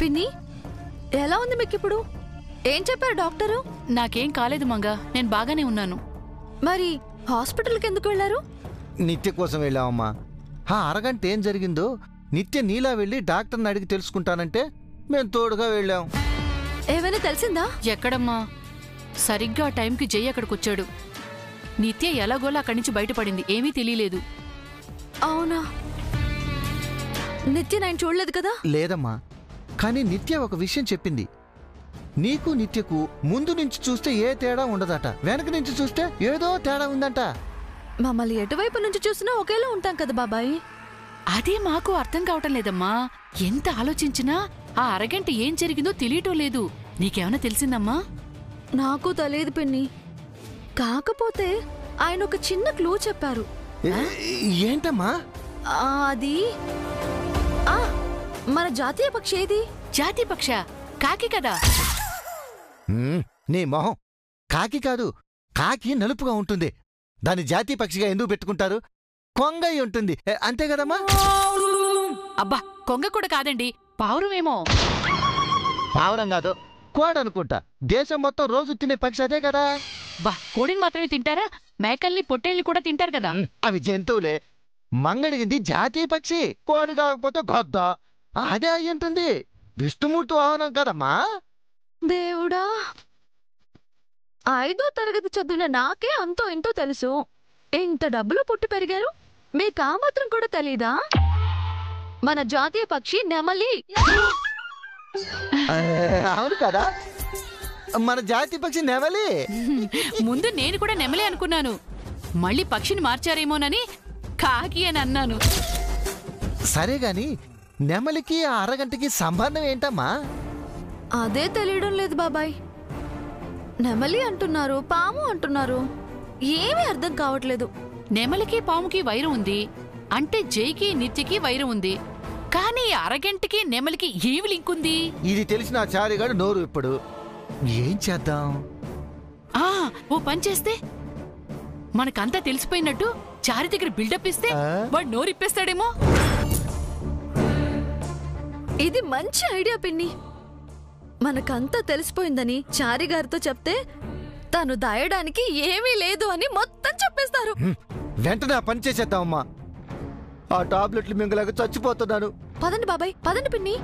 పిన్ని ఎలా ఉంది మీకు ఇప్పుడు? ఏం చెప్పారు డాక్టరు? నాకేం కాలేదు మంగా, నేను బాగానే ఉన్నాను. మరి హాస్పిటల్కి ఎందుకు వెళ్ళారు? నిత్య కోసం వెళ్ళామమ్మా. అరగంట ఏం జరిగిందో నిత్య నీలా వెళ్ళి డాక్టర్ని అడిగి తెలుసుకుంటానంటే మేము తోడుగా వెళ్ళాం. ఏమైనా తెలిసిందా? ఎక్కడమ్మా, సరిగ్గా టైంకి జై అక్కడికొచ్చాడు. నిత్య ఎలాగోలా అక్కడి నుంచి బయటపడింది, ఏమీ తెలియలేదు. అవునా? నిత్య నేను చూడలేదు కదా? లేదమ్మా, కానీ నిత్య ఒక విషయం చెప్పింది. నీకు నిత్యకు ముందు నుంచి చూస్తే ఏ తేడా ఉండదట, వెనక నుంచి చూస్తే ఏదో తేడా ఉందంట. మమ్మల్ని ఎటువైపు నుంచి చూసినా ఒకేలా ఉంటాం కదా బాబాయ్. అదే మాకు అర్థం కావటం లేదమ్మా. ఎంత ఆలోచించినా ఆ అరగంట ఏం జరిగిందో తెలియటం లేదు. నీకేమైనా తెలిసిందమ్మా? నాకు తెలియదు పిన్ని. కాకపోతే ఆయన ఒక చిన్న క్లూ చెప్పారు. ఏంటమ్మా అది? మన జాతీయ పక్షి ఏది? జాతీయ పక్ష కాకి కదా? నీ మొహం, కాకి కాదు. కాకి నలుపుగా ఉంటుంది. దాని జాతీయ పక్షిగా ఎందుకు పెట్టుకుంటారు? కొంగై ఉంటుంది, అంతే కదమ్మా? అబ్బా, కొంగ కూడా కాదండి, పావురమేమో. పావురం కాదు, కోడనుకుంటా. దేశం మొత్తం రోజు తినే పక్షి అదే కదా. బా, కోడిని మాత్రమే తింటారా? మేకల్ని పొట్టేల్ని కూడా తింటారు కదా. అవి జంతువులే. మంగడిగింది జాతీయ పక్షి, కోడి కాకపోతే గొద్ద. అదే అయి ఉంటుంది. విష్ణుమూర్తి వాహనం కదమ్మా. దేవుడా, 5వ తరగతి చదివిన నాకే అంతో ఎంతో తెలుసు. ఇంత డబ్బులు పుట్టి పెరిగారు, మీకు ఆ మాత్రం కూడా తెలీదా? మన జాతీయ పక్షి నెమలి. అవును కదా, మన జాతీయ పక్షి నెమలి. ముందు నేను కూడా నెమలి అనుకున్నాను, మళ్ళీ పక్షిని మార్చారేమోనని కాకి అని అన్నాను. సరే గాని నెమలికి ఆ అరగంటకి సంబంధం ఏంటమ్మా? అదే తెలియడం లేదు బాబాయ్. నెమలి అంటున్నారు, పాము అంటున్నారు, ఏమీ అర్థం కావట్లేదు. నెమలికి పాముకి వైరం ఉంది అంటే జైకి నిత్యకి వైరం ఉంది. కానీ అరగంటకి నెమలికి ఏమి లింక్ ఉంది? ఇది తెలిసిన ఆ చారిగాడు నోరు ఇప్పుడు. ఏం చేద్దాం? ఓ పని చేస్తే, మనకంతా తెలిసిపోయినట్టు చారి దగ్గర బిల్డప్ ఇస్తే వాడు నోరిప్పేస్తాడేమో. ఇది మంచి ఐడియా పిన్ని. మనకంతా తెలిసిపోయిందని చారి గారితో చెప్తే తను దాయడానికి ఏమీ లేదు అని మొత్తం చెప్పేస్తారు. వెంటనే ఆ పని చేసేద్దామమ్మా. ఆ టాబ్లెట్లు మింగలాగా చచ్చిపోతున్నాను. పదండి బాబాయ్, పదండి పిన్ని.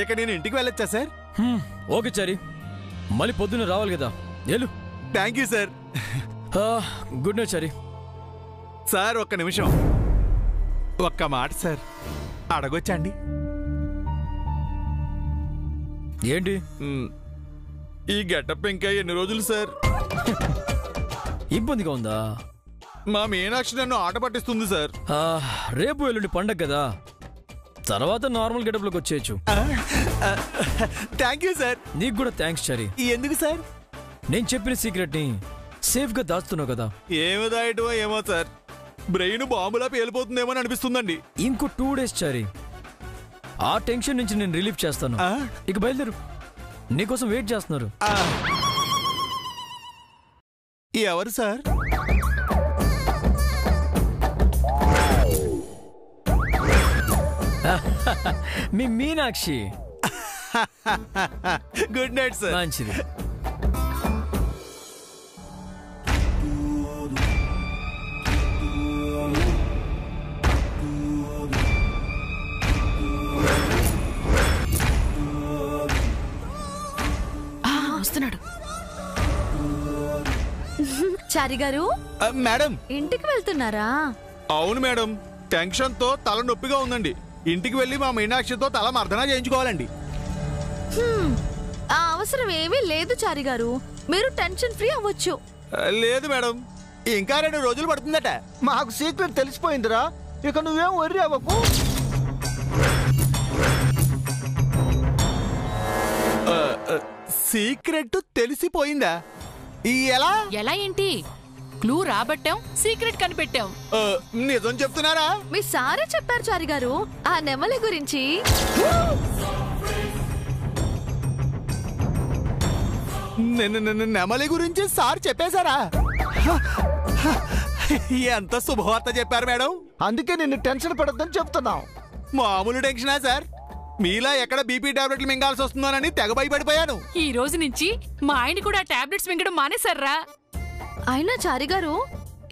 ఇక నేను ఇంటికి వెళ్ళొచ్చా సార్? ఓకే చారి, మళ్ళీ పొద్దున్న రావాలి కదా. Thank you sir. Good night Chari. Sir ఒక్క నిమిషం, ఒక్క మాట సార్ అడగొచ్చండి? ఏంటి? ఈ గెటప్ ఇంకా ఎన్ని రోజులు సార్? ఇబ్బందిగా ఉందా? మా మీనాక్షి నన్ను ఆట పట్టిస్తుంది సార్. రేపు ఎల్లుండి పండగ కదా, తర్వాత నార్మల్ గెటప్ లోకి వచ్చేయచ్చు. Thank you sir. నీకు కూడా థ్యాంక్స్ చారి. ఎందుకు సార్? నేను చెప్పిన సీక్రెట్ ని సేఫ్ గా దాస్తున్నావు కదా. ఏమో దాయటో ఏమో సార్, బ్రెయిన్ బాంబులా పేలిపోతుందేమో అనిపిస్తుందండి. ఇంకో 2 days చారి, ఆ టెన్షన్ నుంచి నేను రిలీఫ్ చేస్తాను. ఇక బయలుదేరు, నీకోసం వెయిట్ చేస్తున్నారు. ఎవరు సార్? మీ మీనాక్షి. Good night sir. మంచిది. వస్తున్నాడు. చారి గారు మేడం, ఇంటికి వెళ్తున్నారా? అవును మేడం, టెన్షన్ తో తల నొప్పిగా ఉందండి. ఇంటికి వెళ్ళి మా మీనాక్షితో తల మర్దన చేయించుకోవాలండి. ఆ అవసరం ఏమీ లేదు చారి గారు, మీరు టెన్షన్ ఫ్రీ అవ్వచ్చు. లేదు మేడం, ఇంకా 2 రోజులు పడుతుందట. మాకు సీక్రెట్ తెలిసిపోయిందిరా, ఇక నువ్వేం వర్రీ అవ్వకు. సీక్రెట్ తెలిసిపోయిందా? ఎలా? ఎలా ఏంటి? క్లూ రాబట్టాం, సీక్రెట్ కనిపెట్టాం. నిజం చెప్తున్నారా? మీ సారే చెప్పారు చారి గారు ఆ నెమలి గురించి. నెమలి గురించి సార్ చెప్పేశారా? ఎంత శుభవార్త చెప్పారు మేడం. అందుకే నిన్ను టెన్షన్ పడొద్దని చెప్తున్నాం. మామూలు టెన్షనా సార్? మీలా ఎక్కడ బీపీ టాబ్లెట్లు మింగాల్సి వస్తుందోనని తెగ భయపడిపోయాను. ఈ రోజు నుంచి మా ఆయన కూడా టాబ్లెట్స్ మింగడం మానేశారా? అయినా చారి గారు,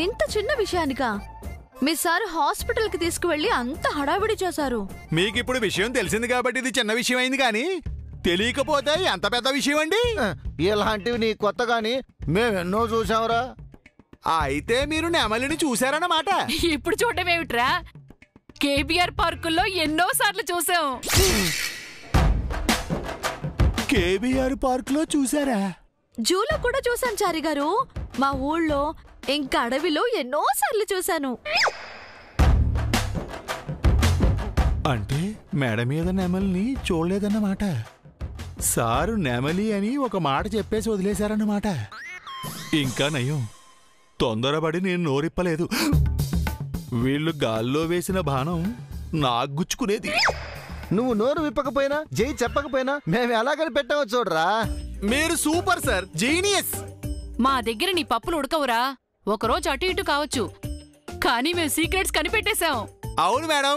ఇంత చిన్న విషయానికా మీ సార్ హాస్పిటల్ కి తీసుకువెళ్లి అంత హడావిడి చేశారు. మీకిప్పుడు విషయం తెలిసింది కాబట్టి ఇది చిన్న విషయం అయింది, కానీ తెలియకపోతే ఎంత పెద్ద విషయం అండి. ఇలాంటివి నీ కొత్త గాని మేమెన్నో చూసావురా. అయితే మీరు నెమలిని చూశారన్నమాట. ఇప్పుడు చూడడం ఏమిట్రా? కేబీఆర్ పార్కుల్లో ఎన్నో సార్లు చూసాం. కేబీఆర్ పార్క్ లో చూసారా? జూలో కూడా చూసాను చారి గారు, మా ఊళ్ళో ఇంకా అడవిలో ఎన్నో సార్లు చూశాను. అంటే మేడ మీద నెమలిని చూడలేదన్నమాట. సారు నెమలి అని ఒక మాట చెప్పేసి వదిలేశారన్నమాట. ఇంకా నయం, తొందరపడి నేను నోరిప్పలేదు. వీళ్ళు గాల్లో వేసిన బాణం నాకు గుచ్చుకునేది. నువ్వు నోరు విప్పకపోయినా, జై చెప్పకపోయినా మేము ఎలాగని పెట్టావో చూడరా. మీరు సూపర్ సార్, జీనియస్. మా దగ్గర నీ పప్పులు ఉడకవురా. ఒకరోజు అటు ఇటు కావచ్చు, కానీ మేము సీక్రెట్స్ కనిపెట్టేశాం. అవును మేడం,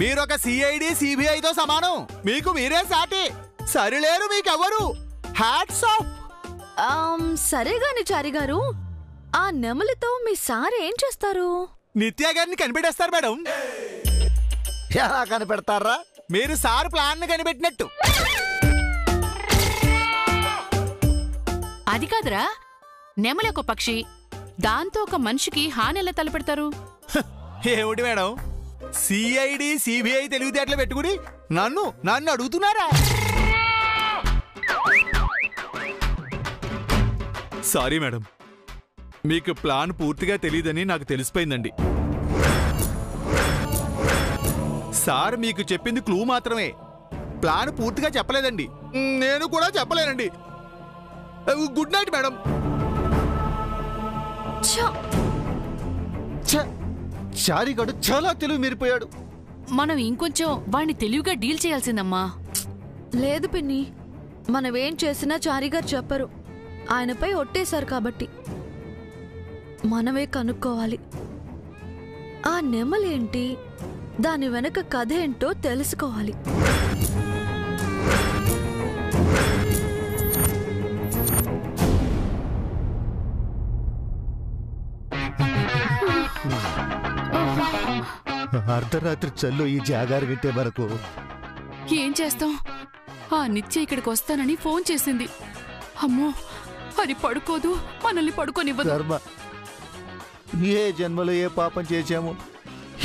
మీరొక సిఐడి సిబిఐతో సమానం. మీకు మీరే సాటి, సరిలేరు మీకెవరు. Hats off. సరే గాని చారి గారు, ఆ నెమలితో మీ సార్ ఏం చేస్తారు? నిత్య గారిని కనిపెట్టేస్తారు మేడం. ఎలా కనిపెడతారా? మీరు సార్ ప్లాన్ కనిపెట్టినట్టు. అది కాదురా, నెమలి ఒక పక్షి, దాంతో ఒక మనిషికి హాని ఎలా తలపెడతారు? ఏమిటి మేడం, సిఐడి సిబిఐ తెలివితేటలు పెట్టుకుని నన్ను అడుగుతున్నారా? సారీ మేడం, మీకు ప్లాన్ పూర్తిగా తెలియదని నాకు తెలిసిపోయిందండి. సార్ మీకు చెప్పింది క్లూ మాత్రమే, ప్లాన్ పూర్తిగా చెప్పలేదండి. నేను కూడా చెప్పలేనండి. Good night madam. చారిగాడు చాలా తెలివి మీరిపోయాడు. మనం ఇంకొంచెం వాణ్ణి తెలివిగా డీల్ చేయాల్సిందమ్మా. లేదు పిన్ని, మనమేం చేసినా చారి గారు చెప్పరు. ఆయనపై ఒట్టేశారు కాబట్టి మనమే కనుక్కోవాలి. ఆ నెమలేంటి, దాని వెనక కథ ఏంటో తెలుసుకోవాలి. అర్ధరాత్రి చల్లు ఈ జాగారు వింటే వరకు ఏం చేస్తాం? ఆ నిత్య ఇక్కడికి వస్తానని ఫోన్ చేసింది. అమ్మో, అది పడుకోదు, మనల్ని పడుకోనివ్వదు. ధర్మ, ఏ జన్మలో ఏ పాపం చేశాము,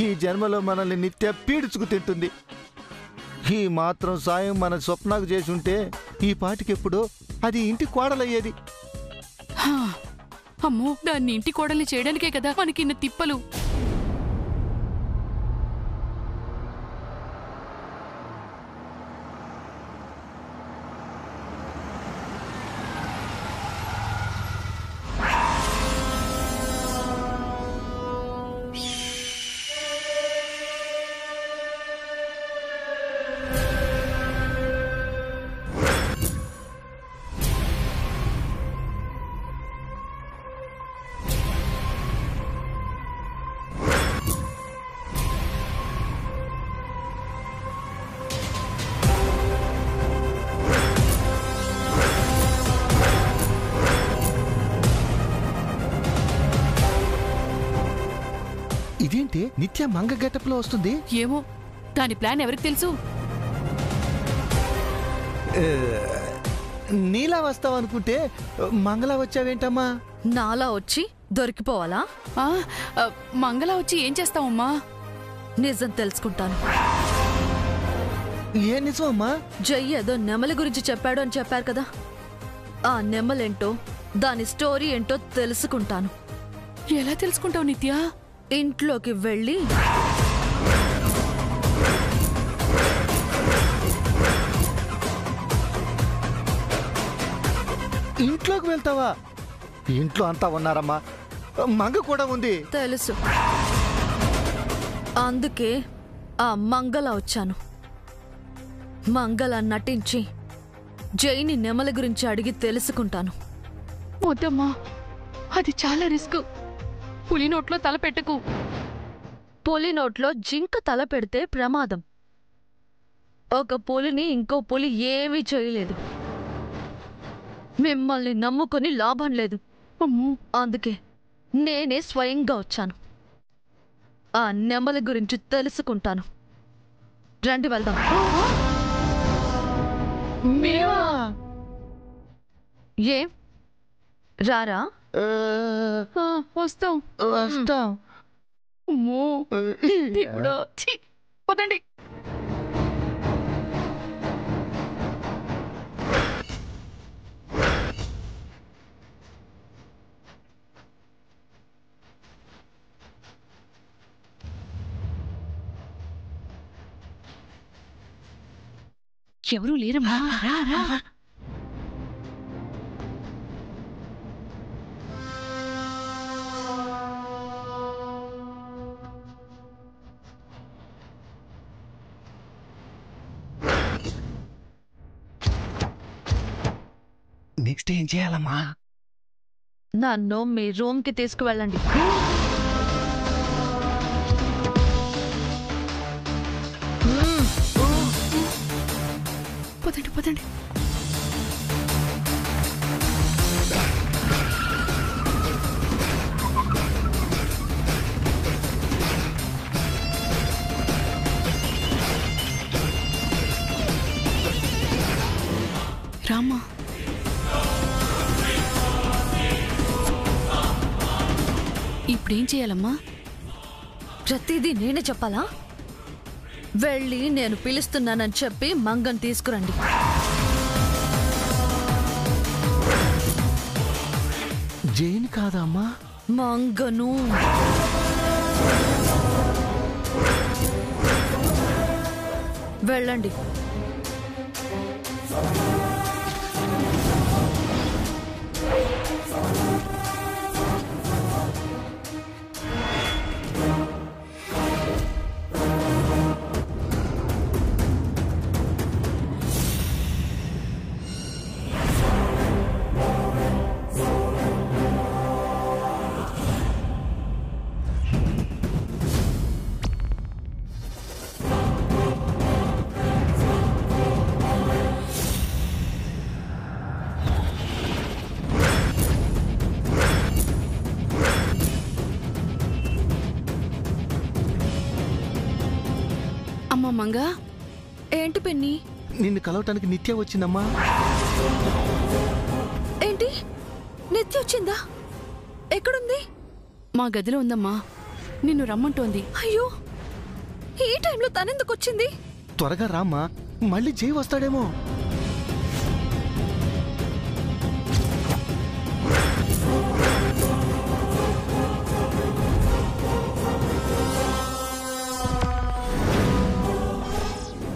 ఈ జన్మలో మనల్ని నిత్య పీడ్చుకు తింటుంది. ఈ మాత్రం సాయం మన స్వప్నకు చేసి ఉంటే ఈ పాటికెప్పుడో అది ఇంటి కోడలయ్యేది. అమ్మో, దాన్ని ఇంటి కోడల్ని చేయడానికే కదా మనకిన్న తిప్పలు. ఇదేంటి నిత్య మంగ గెటప్ లో వస్తుంది? ఏమో దాని ప్లాన్ ఎవరికి తెలుసు? నీలా వస్తావనుకుంటే మంగళ వచ్చావేంటమ్మా? నాలా వచ్చి దొరికిపోవాలా? ఆ, మంగళ వచ్చి ఏం చేస్తావమ్మా? నిజం తెలుసుకుంటాను. ఏ నిజమమ్మా? జై ఏదో నెమలి గురించి చెప్పాడు అని చెప్పారు కదా, ఆ నెమలేంటో దాని స్టోరీ ఏంటో తెలుసుకుంటాను. ఎలా తెలుసుకుంటావు నిత్య? ఇంట్లోకి వెళ్ళి ఇంట్లోకి వెళ్తావా? ఇంట్లో అంతా ఉన్నారమ్మా, మంగ కూడా ఉంది. తెలుసు, అందుకే ఆ మంగళ వచ్చాను. మంగళ నటించి జైని నెమలి గురించి అడిగి తెలుసుకుంటాను. వద్దమ్మా, అది చాలా రిస్క్. పులి నోట్లో తల పెట్టకు. పులి నోట్లో జింక తల పెడితే ప్రమాదం. ఒక పులిని ఇంకో పులి ఏమీ చేయలేదు. మిమ్మల్ని నమ్ముకొని లాభం లేదు. అందుకే నేనే స్వయంగా వచ్చాను. ఆ నెమలి గురించి తెలుసుకుంటాను. రండి వెళ్దాం. ఏం రారా? వస్తాం. అమ్మో, దేవుడా, ఛీ, పదండి. ఎవరూ లేరమ్మా, రా రా. నెక్స్ట్ ఏం చేయాలమ్మా? నన్ను మీ రూమ్ కి తీసుకువెళ్ళండి. పదండి పదండి. రామ్మా. ఇప్పుడేం చేయాలమ్మా? ప్రతిదీ నేనే చెప్పాలా? వెళ్ళి నేను పిలుస్తున్నానని చెప్పి మంగని తీసుకురండి. జైన్ కాదా అమ్మా? మంగను. వెళ్ళండి. అమ్మా మంగా. ఏంటి పిన్ని? నిన్ను కలవటానికి నిత్య వచ్చిందమ్మా. ఏంటి నిత్య వచ్చిందా? ఎక్కడుంది? మా గదిలో ఉందమ్మా, నిన్ను రమ్మంటోంది. అయ్యో, ఈ టైంలో తనెందుకు వచ్చింది? త్వరగా రామ్మా, మళ్ళీ జై వస్తాడేమో.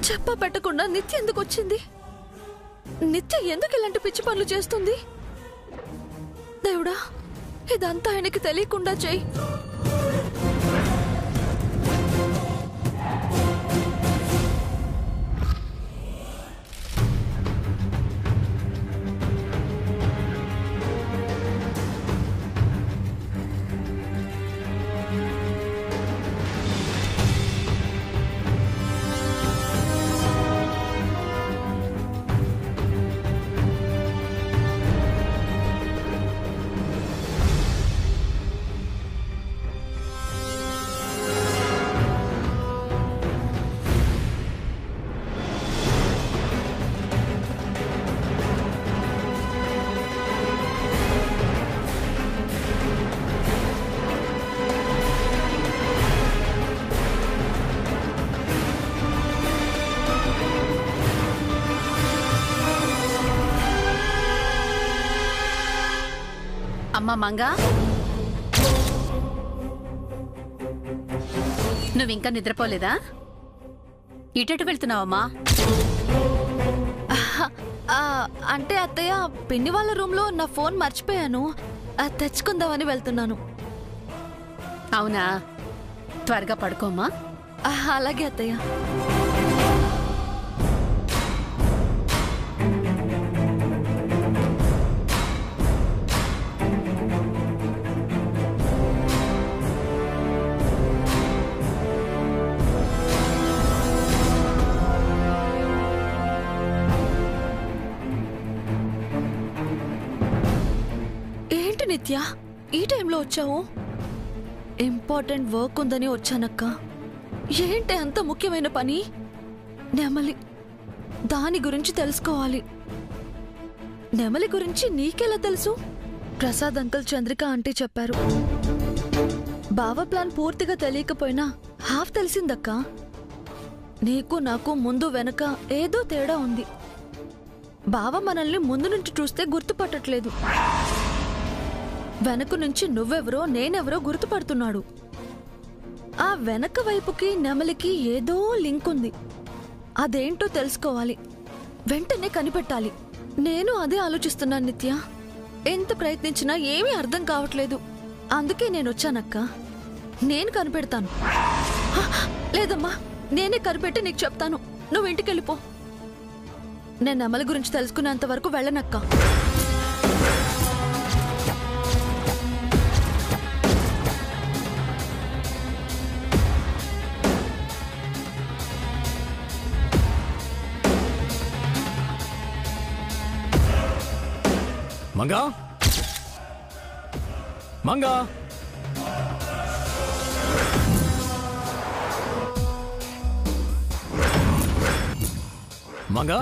చెప్ప పెట్టకుండా నిత్య ఎందుకు వచ్చింది? నిత్య ఎందుకు ఇలాంటి పిచ్చి పనులు చేస్తుంది? దేవుడా, ఇదంతా ఆయనకి తెలియకుండా చెయ్యి. అమ్మా మంగా, నువ్వింకా నిద్రపోలేదా? ఇటెటు వెళ్తున్నావమ్మా? అంటే అత్తయ్య, పిన్ని వాళ్ళ రూమ్ లో నా ఫోన్ మర్చిపోయాను, అది తెచ్చుకుందామని వెళ్తున్నాను. అవునా, త్వరగా పడుకోమ్మా. అలాగే అత్తయ్య. ఏంటి నిత్య, ఈ టైంలో వచ్చావు? ఇంపార్టెంట్ వర్క్ ఉందని వచ్చానక్క. ఏంటి అంత ముఖ్యమైన పని? నెమలి, దాని గురించి తెలుసుకోవాలి. నెమలి గురించి నీకెలా తెలుసు? ప్రసాద్ అంకుల్, చంద్రిక ఆంటీ చెప్పారు. బావ ప్లాన్ పూర్తిగా తెలియకపోయినా హాఫ్ తెలిసిందక్క. నీకు నాకు ముందు వెనక ఏదో తేడా ఉంది. బావ మనల్ని ముందు నుంచి చూస్తే గుర్తుపట్టట్లేదు. వెనక నుంచి నువ్వెవరో నేనెవరో గుర్తుపడుతున్నాడు. ఆ వెనక వైపుకి నెమలికి ఏదో లింక్ ఉంది. అదేంటో తెలుసుకోవాలి, వెంటనే కనిపెట్టాలి. నేను అదే ఆలోచిస్తున్నాను నిత్య. ఎంత ప్రయత్నించినా ఏమీ అర్థం కావట్లేదు. అందుకే నేనొచ్చానక్క. నేను కనిపెడతాను. లేదమ్మా, నేనే కనిపెట్టి నీకు చెప్తాను. నువ్వు ఇంటికెళ్ళిపో. నేను నెమలి గురించి తెలుసుకునేంత వరకు వెళ్ళనక్క. మంగా, మంగా, మంగా,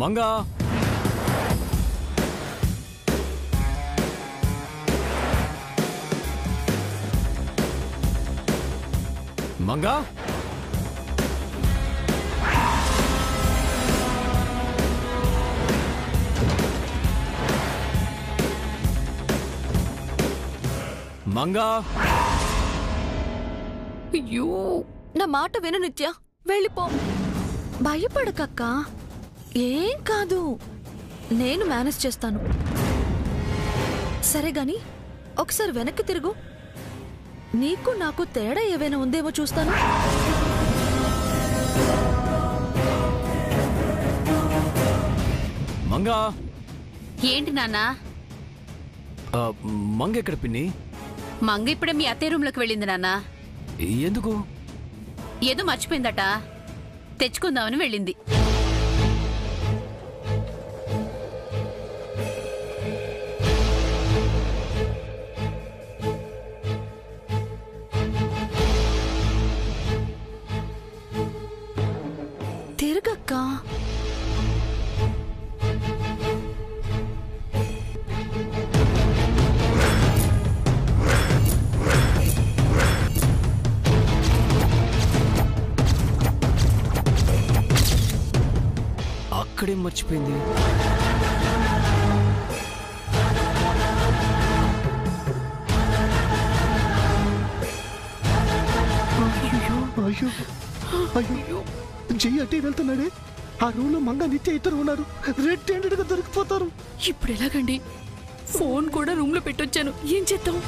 మంగా, మంగా, మంగా. అయ్యో, నా మాట విను నిత్య, వెళ్ళిపో. భయపడకక్క, ఏం కాదు, నేను మేనేజ్ చేస్తాను. సరే గాని ఒకసారి వెనక్కి తిరుగు. నీకు నాకు తేడా ఏవైనా ఉందేమో చూస్తాను. మంగా. ఏంటి నాన్నా? మంగ ఎక్కడ పిన్ని? మంగ ఇప్పుడే మీ అత్తయ్య రూమ్లోకి వెళ్ళింది నాన్నా. ఎందుకు? ఏదో మర్చిపోయిందట, తెచ్చుకుందామని వెళ్ళింది. తిరగక్క. అక్కడేం మర్చిపోయింది? అయ్యో అయ్యో, చెయ్యి అట్టి వెళ్తున్నాడే. ఆ రూమ్ లో మంగ నిత్య ఇద్దరు ఉన్నారు. రెడ్ హ్యాండెడ్ గా దొరికిపోతారు. ఇప్పుడు ఎలాగండి? ఫోన్ కూడా రూమ్ లో పెట్టొచ్చాను, ఏం చేద్దాం?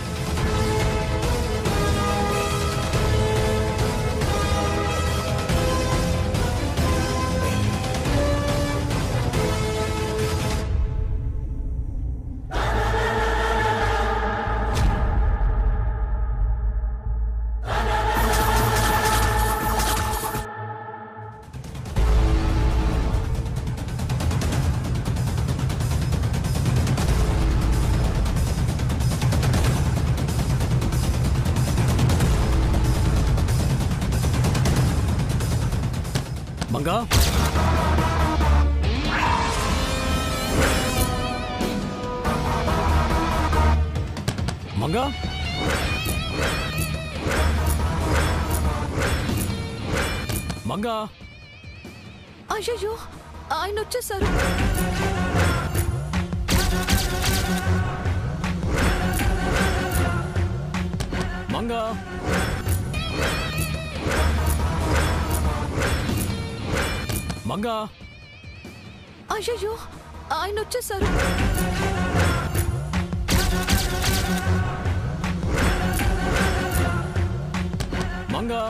మంగా, మంగా, మంగా. అయ్యో, ఆయన వచ్చేసారు. మంగా మంగా అయ్యయ్యో, ఆయన వచ్చేసారు. మంగా